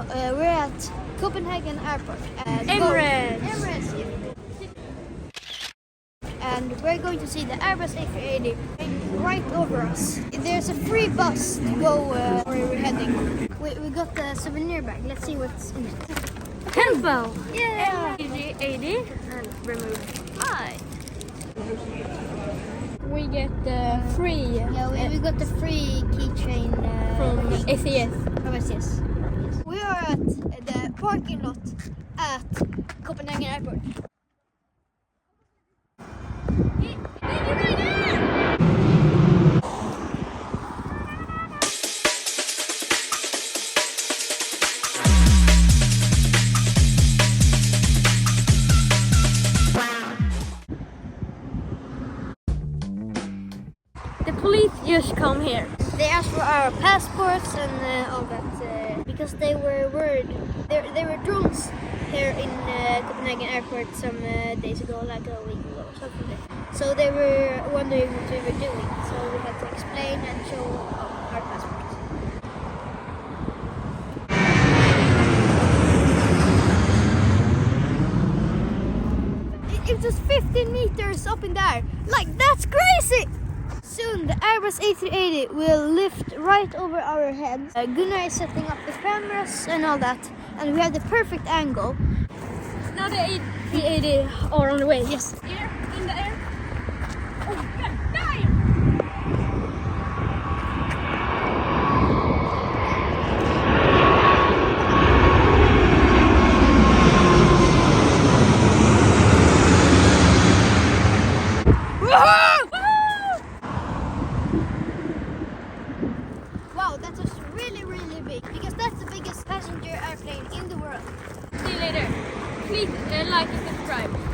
We're at Copenhagen Airport. Emirates. Emirates, yeah. And we're going to see the Airbus A380 right over us. There's a free bus to go where we're heading. We got the souvenir bag. Let's see what's in it. Pencil. Yeah. 80 and remove. Hi. We get the free. Yeah, we got the free keychain From SES. From SES. Yes. We are at the parking lot at Copenhagen Airport. The police just come here. They asked for our passports and all that because they were worried. There were drones here in Copenhagen Airport some days ago, like a week ago or something. So they were wondering what we were doing. So we had to explain and show our passports. It was 15 meters up in there. Like, that's crazy! Soon the Airbus A380 will lift right over our heads. Gunnar is setting up the cameras and all that, and we have the perfect angle. Now the A380 are on the way. Yes. Here, in the air. Oh, God, die! Wow, that was really, really big, because that's the biggest passenger airplane in the world. See you later. Please like and subscribe.